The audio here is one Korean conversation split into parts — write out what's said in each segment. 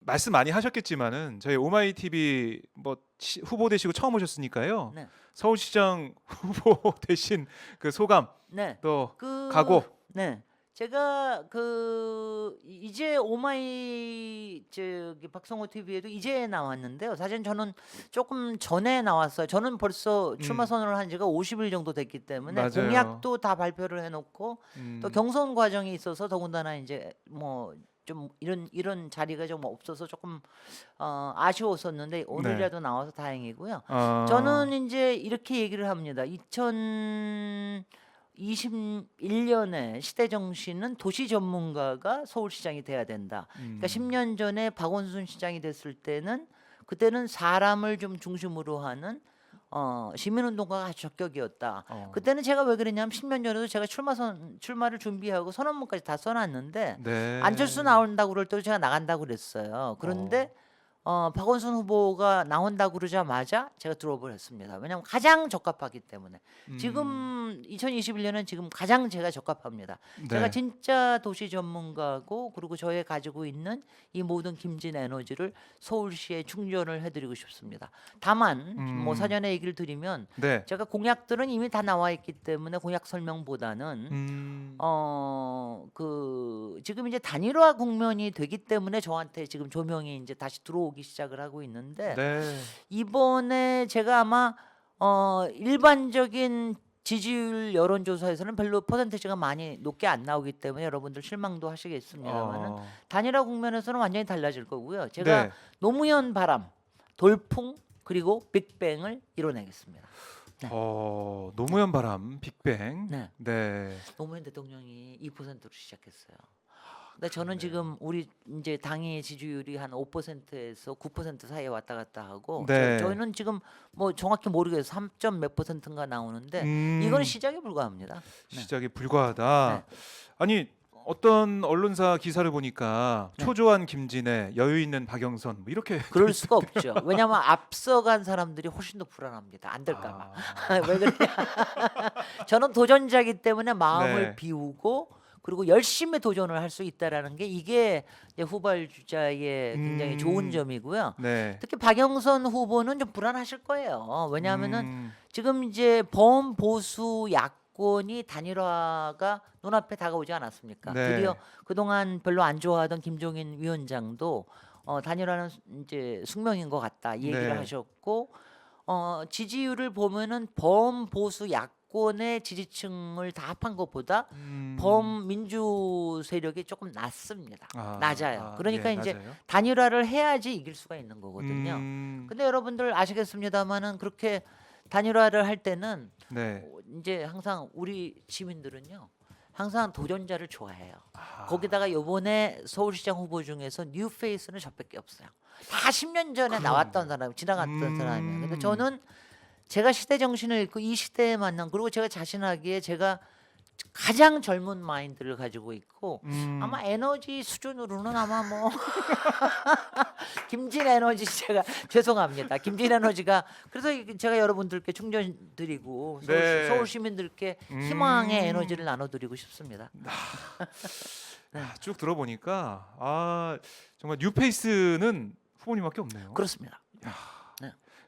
말씀 많이 하셨겠지만은 저희 오마이 TV 뭐 후보 되시고 처음 오셨으니까요. 네. 서울시장 후보 되신 그 소감 네. 또 그 각오. 네. 제가 이제 오마이 저기 박성호 TV에도 이제 나왔는데요. 사실 저는 조금 전에 나왔어요. 저는 벌써 출마 선언을 한 지가 50일 정도 됐기 때문에 맞아요. 공약도 다 발표를 해놓고 또 음. 경선 과정이 있어서 더군다나 이제 뭐 좀 이런 자리가 좀 없어서 조금 아쉬웠었는데 오늘이라도 나와서 다행이고요. 저는 이제 이렇게 얘기를 합니다. 2021년에 시대 정신은 도시 전문가가 서울시장이 돼야 된다. 그러니까 10년 전에 박원순 시장이 됐을 때는 그때는 사람을 좀 중심으로 하는 시민운동가가 아주 적격이었다. 그때는 제가 왜 그랬냐면 10년 전에도 제가 출마를 준비하고 선언문까지 다 써놨는데 네. 안철수 나온다고 그럴 때도 제가 나간다고 그랬어요. 그런데 박원순 후보가 나온다고 그러자마자 제가 드롭을 했습니다. 왜냐하면 가장 적합하기 때문에. 지금 2021년은 지금 가장 제가 적합합니다. 네. 제가 진짜 도시 전문가고 그리고 저의 가지고 있는 이 모든 김진 에너지를 서울시에 충전을 해드리고 싶습니다. 다만 뭐 사전에 얘기를 드리면 네. 제가 공약들은 이미 다 나와 있기 때문에 공약 설명보다는 지금 이제 단일화 국면이 되기 때문에 저한테 지금 조명이 이제 다시 들어오기 시작을 하고 있는데 네. 이번에 제가 아마 일반적인 지지율 여론조사에서는 별로 퍼센테이지가 많이 높게 안 나오기 때문에 여러분들 실망도 하시겠습니다만은 단일화 국면에서는 완전히 달라질 거고요. 제가 네. 노무현 바람, 돌풍 그리고 빅뱅을 이뤄내겠습니다. 네. 노무현 바람, 빅뱅. 네. 네. 노무현 대통령이 2%로 시작했어요. 근데 저는 지금 우리 이제 당의 지지율이 한 5%에서 9% 사이에 왔다 갔다 하고 네. 저희는 지금 뭐 정확히 모르겠어요. 3점 몇 %인가 나오는데 이거는 시작에 불과합니다. 시작에 불과하다. 네. 아니 어떤 언론사 기사를 보니까 초조한 김진애, 여유 있는 박영선 뭐 이렇게 그럴 수가 없죠. 왜냐하면 앞서간 사람들이 훨씬 더 불안합니다. 안 될까봐. 왜 그러냐? 저는 도전자이기 때문에 마음을 네. 비우고 그리고 열심히 도전을 할 수 있다라는 게 이게 이제 후발주자의 굉장히 좋은 점이고요. 네. 특히 박영선 후보는 좀 불안하실 거예요. 왜냐하면은 지금 이제 범보수 야권이 단일화가 눈앞에 다가오지 않았습니까? 네. 드디어 그동안 별로 안 좋아하던 김종인 위원장도 단일화는 이제 숙명인 것 같다 이 얘기를 네. 하셨고 지지율을 보면은 범보수 야권의 지지층을 다 합한 것보다 범민주 세력이 조금 낮습니다. 낮아요. 그러니까 예, 이제 낮아요. 단일화를 해야지 이길 수가 있는 거거든요. 근데 여러분들 아시겠습니다만은 그렇게 단일화를 할 때는 네. 이제 항상 우리 시민들은요. 항상 도전자를 좋아해요. 거기다가 요번에 서울시장 후보 중에서 뉴페이스는 저밖에 없어요. 다 10년 전에 나왔던 사람, 지나갔던 사람이에요. 근데 저는 제가 시대 정신을 읽고 이 시대에 만난 그리고 제가 자신하기에 제가 가장 젊은 마인드를 가지고 있고 아마 에너지 수준으로는 아마 뭐 김진 에너지 제가 죄송합니다. 김진 에너지가 그래서 제가 여러분들께 충전 드리고 네. 서울 시민들께 희망의 에너지를 나눠드리고 싶습니다. 쭉 들어보니까 정말 뉴페이스는 후보님밖에 없네요. 그렇습니다.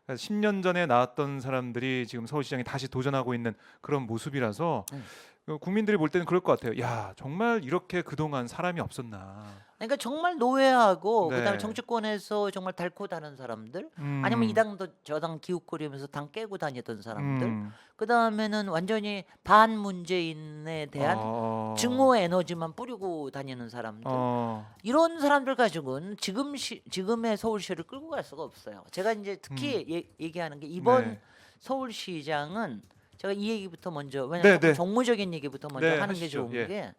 10년 전에 나왔던 사람들이 지금 서울시장에 다시 도전하고 있는 그런 모습이라서 국민들이 볼 때는 그럴 것 같아요. 야 정말 이렇게 그동안 사람이 없었나. 그러니까 정말 노회하고 네. 그다음에 정치권에서 정말 닳고 다는 사람들 아니면 이 당도 저 당 기웃거리면서 당 깨고 다녔던 사람들 그다음에는 완전히 반문재인에 대한 증오 에너지만 뿌리고 다니는 사람들 이런 사람들 가지고는 지금의 서울시를 끌고 갈 수가 없어요. 제가 이제 특히 얘기하는 게 이번 네. 서울시장은 제가 이 얘기부터 먼저 왜냐하면 네. 정무적인 얘기부터 먼저 네, 하는 게 하시죠. 좋은 예. 게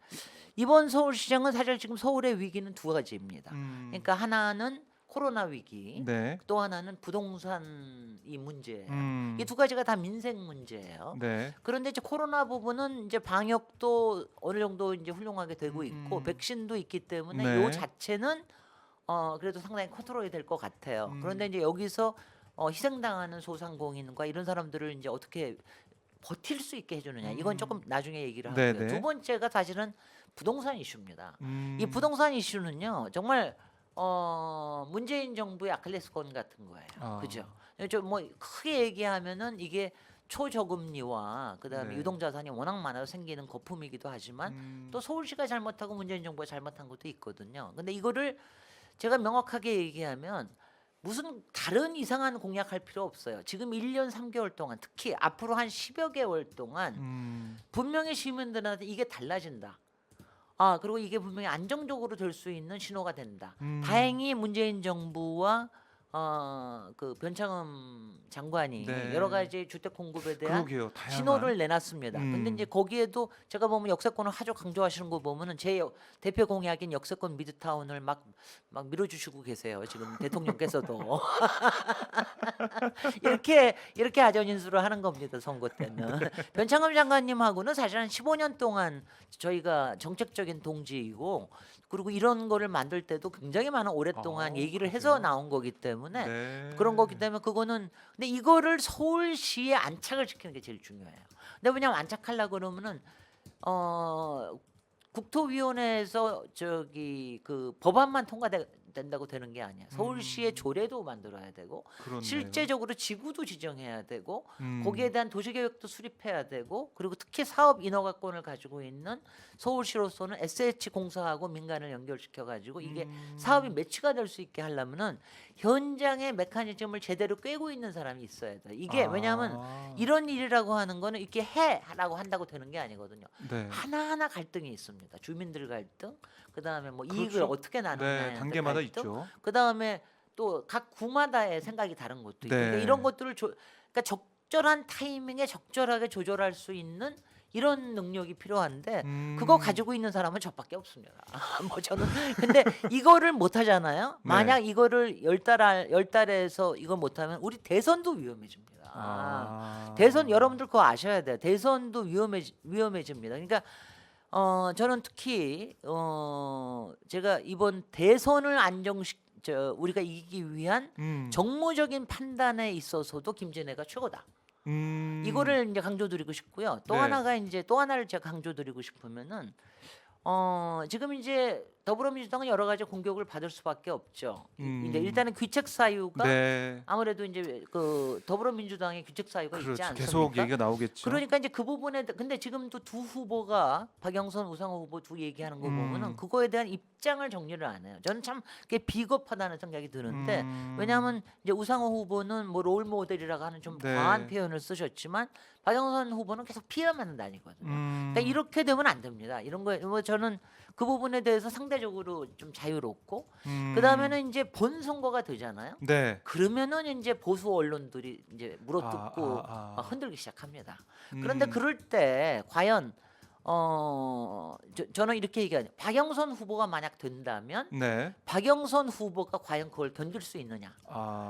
이번 서울시장은 사실 지금 서울의 위기는 두 가지입니다. 그러니까 하나는 코로나 위기, 네. 또 하나는 부동산 이 문제예요. 이 두 가지가 다 민생 문제예요. 네. 그런데 이제 코로나 부분은 이제 방역도 어느 정도 이제 훌륭하게 되고 있고 백신도 있기 때문에 네. 요 자체는 그래도 상당히 컨트롤이 될 것 같아요. 그런데 이제 여기서 희생당하는 소상공인과 이런 사람들을 이제 어떻게 버틸 수 있게 해주느냐 이건 조금 나중에 얘기를 하고요. 네네. 두 번째가 사실은 부동산 이슈입니다. 이 음. 부동산 이슈는요 정말 문재인 정부의 아킬레스건 같은 거예요. 아. 그죠? 좀 뭐 크게 얘기하면은 이게 초저금리와 그다음에 네. 유동자산이 워낙 많아서 생기는 거품이기도 하지만 또 서울시가 잘못하고 문재인 정부가 잘못한 것도 있거든요. 근데 이거를 제가 명확하게 얘기하면 무슨 다른 이상한 공약할 필요 없어요. 지금 1년 3개월 동안 특히 앞으로 한 10여 개월 동안 분명히 시민들한테 이게 달라진다. 그리고 이게 분명히 안정적으로 될 수 있는 신호가 된다. 다행히 문재인 정부와 그 변창흠 장관이 네. 여러 가지 주택 공급에 대한 그러게요. 다양한 신호를 내놨습니다. 근데 이제 거기에도 제가 보면 역세권을 아주 강조하시는 거 보면은 대표 공약인 역세권 미드타운을 막 밀어주시고 계세요. 지금 대통령께서도 이렇게 아전인수를 하는 겁니다. 선거 때는 변창흠 장관님하고는 사실 한 15년 동안 저희가 정책적인 동지이고 그리고 이런 거를 만들 때도 굉장히 많은 오랫동안 얘기를 해서 그러세요? 나온 거기 때문에 네. 그런 거기 때문에 그거는 근데 이거를 서울시에 안착을 시키는 게 제일 중요해요. 근데 왜냐면 안착하려고 그러면은 국토위원회에서 저기 그 법안만 통과된다고 되는 게 아니야. 서울시의 조례도 만들어야 되고 그렇네요. 실제적으로 지구도 지정해야 되고 음. 거기에 대한 도시계획도 수립해야 되고 그리고 특히 사업 인허가권을 가지고 있는 서울시로서는 SH 공사하고 민간을 연결시켜 가지고 이게 사업이 매치가 될 수 있게 하려면은 현장의 메커니즘을 제대로 꿰고 있는 사람이 있어야 돼. 이게 왜냐하면 이런 일이라고 하는 거는 이렇게 해라고 한다고 되는 게 아니거든요. 네. 하나하나 갈등이 있습니다. 주민들 갈등, 그다음에 뭐 이익을 그렇죠. 어떻게 나누냐 네, 단계마다 갈등, 있죠. 그다음에 또 각 구마다의 생각이 다른 것도 있고 네. 그러니까 이런 것들을 그러니까 적절한 타이밍에 적절하게 조절할 수 있는 이런 능력이 필요한데 그거 가지고 있는 사람은 저밖에 없습니다. 뭐 저는 근데 이거를 못 하잖아요. 네. 만약 이거를 열 달에서 이걸 못 하면 우리 대선도 위험해집니다. 대선 여러분들 그거 아셔야 돼요. 대선도 위험해집니다. 그러니까 저는 특히 제가 이번 대선을 우리가 이기기 위한 정무적인 판단에 있어서도 김진애가 최고다. 이거를 이제 강조드리고 싶고요. 또 네. 하나가 이제 또 하나를 제가 강조드리고 싶으면은 지금 이제 더불어민주당은 여러 가지 공격을 받을 수밖에 없죠. 이제 일단은 귀책 사유가 네. 아무래도 이제 그 더불어민주당의 귀책 사유가 있지 그렇죠. 않습니까? 계속 얘기가 나오겠죠. 그러니까 이제 그 부분에 근데 지금도 두 후보가 박영선 우상호 후보 두 얘기하는 거 보면은 그거에 대한 입장을 정리를 안 해요. 저는 참 그게 비겁하다는 생각이 드는데 왜냐하면 이제 우상호 후보는 뭐 롤 모델이라고 하는 좀 네. 과한 표현을 쓰셨지만 박영선 후보는 계속 피해만 다니거든요. 그러니까 이렇게 되면 안 됩니다. 이런 거 뭐 저는 그 부분에 대해서 상대적으로 좀 자유롭고 그 다음에는 이제 본 선거가 되잖아요. 네. 그러면은 이제 보수 언론들이 이제 물어뜯고 막 흔들기 시작합니다. 그런데 그럴 때 과연 저는 이렇게 얘기하죠. 박영선 후보가 만약 된다면 네. 박영선 후보가 과연 그걸 견딜 수 있느냐?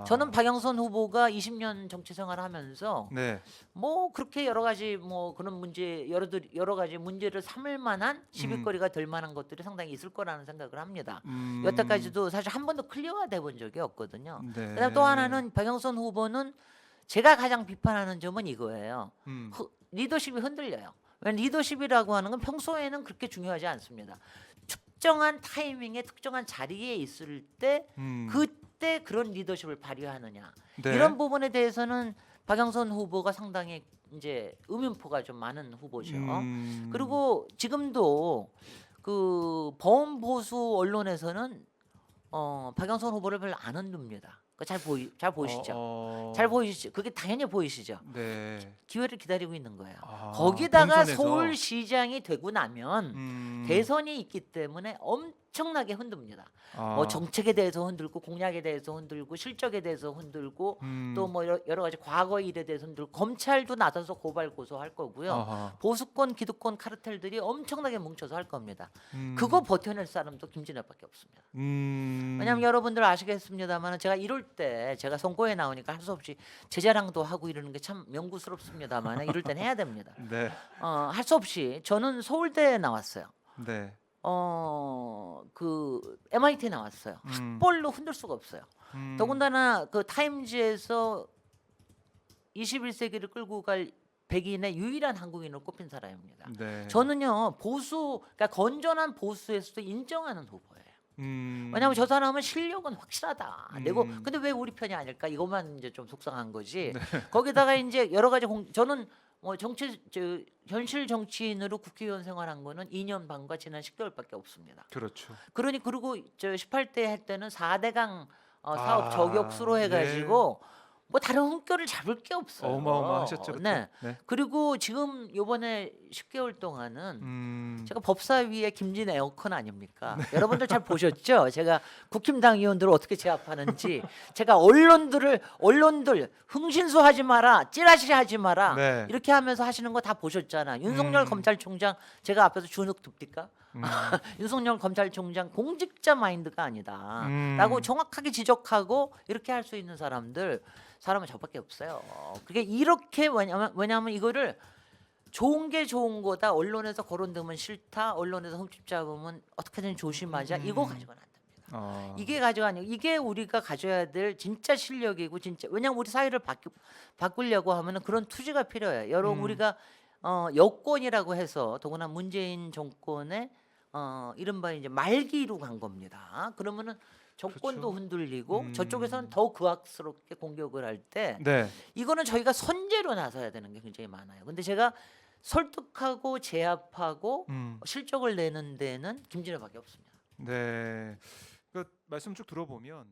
저는 박영선 후보가 20년 정치 생활하면서 네. 뭐 그렇게 여러 가지 뭐 그런 문제 여러 가지 문제를 삼을 만한 시비거리가 될 만한 것들이 상당히 있을 거라는 생각을 합니다. 여태까지도 사실 한 번도 클리어가 돼 본 적이 없거든요. 네. 그다음 또 하나는 박영선 후보는 제가 가장 비판하는 점은 이거예요. 리더십이 흔들려요. 왜냐면 리더십이라고 하는 건 평소에는 그렇게 중요하지 않습니다. 특정한 타이밍에 특정한 자리에 있을 때 그때 그런 리더십을 발휘하느냐 네. 이런 부분에 대해서는 박영선 후보가 상당히 이제 의문표가 좀 많은 후보죠. 그리고 지금도 그 범보수 언론에서는 박영선 후보를 별로 안 흔듭니다. 잘 보이시죠? 잘 보이시죠? 그게 당연히 보이시죠? 네. 기회를 기다리고 있는 거예요. 거기다가 본선에서. 서울시장이 되고 나면 대선이 있기 때문에 엄청나게 흔듭니다. 뭐 정책에 대해서 흔들고 공약에 대해서 흔들고 실적에 대해서 흔들고 또 뭐 여러 가지 과거 일에 대해서 흔들고 검찰도 나서서 고발 고소할 거고요. 보수권 기득권 카르텔들이 엄청나게 뭉쳐서 할 겁니다. 그거 버텨낼 사람도 김진애밖에 없습니다. 왜냐하면 여러분들 아시겠습니다만 제가 이럴 때 제가 선거에 나오니까 할 수 없이 제 자랑도 하고 이러는 게 참 명구스럽습니다만 이럴 땐 해야 됩니다. 네. 할 수 없이 저는 서울대에 나왔어요. 네. 그 MIT 나왔어요. 학벌로 흔들 수가 없어요. 더군다나 그 타임즈에서 21세기를 끌고 갈 백인의 유일한 한국인으로 꼽힌 사람입니다. 네. 저는요 그러니까 건전한 보수에서도 인정하는 후보예요. 왜냐하면 저 사람은 실력은 확실하다. 내고 음. 근데 왜 우리 편이 아닐까? 이것만 이제 좀 속상한 거지. 거기다가 이제 여러 가지 저는 뭐 현실 정치인으로 국회의원 생활한 거는 2년 반과 지난 10개월밖에 없습니다. 그렇죠. 그리고 저 18대 할 때는 4대강 사업 아, 저격수로 해가지고 뭐 다른 흠결을 잡을 게 없어요. 어마어마하셨죠, 그때? 네. 네. 그리고 지금 요번에 10개월 동안은 음. 제가 법사위의 김진 에어컨 아닙니까? 여러분들 잘 보셨죠? 제가 국힘당 의원들을 어떻게 제압하는지, 제가 언론들 흥신소하지 마라, 찌라시하지 마라 네. 이렇게 하면서 하시는 거 다 보셨잖아. 윤석열 검찰총장 제가 앞에서 주눅 듭니까? 윤석열 검찰총장 공직자 마인드가 아니다라고 정확하게 지적하고 이렇게 할 수 있는 사람은 저밖에 없어요. 그게 이렇게 왜냐하면 이거를 좋은 게 좋은 거다. 언론에서 거론되면 싫다. 언론에서 흠집 잡으면 어떻게든 조심하자. 이거 가지고는 안 됩니다. 이게 이게 우리가 가져야 될 진짜 실력이고 진짜 왜냐하면 우리 사회를 바꾸려고 하면은 그런 투지가 필요해요. 여러분 우리가 여권이라고 해서 더구나 문재인 정권의 이른바 이제 말기로 간 겁니다. 그러면은 정권도 그렇죠. 흔들리고 저쪽에서는 더 극악스럽게 공격을 할 때 네. 이거는 저희가 선제로 나서야 되는 게 굉장히 많아요. 근데 제가 설득하고 제압하고 실적을 내는 데는 김진애밖에 없습니다. 네. 그 말씀 쭉 들어보면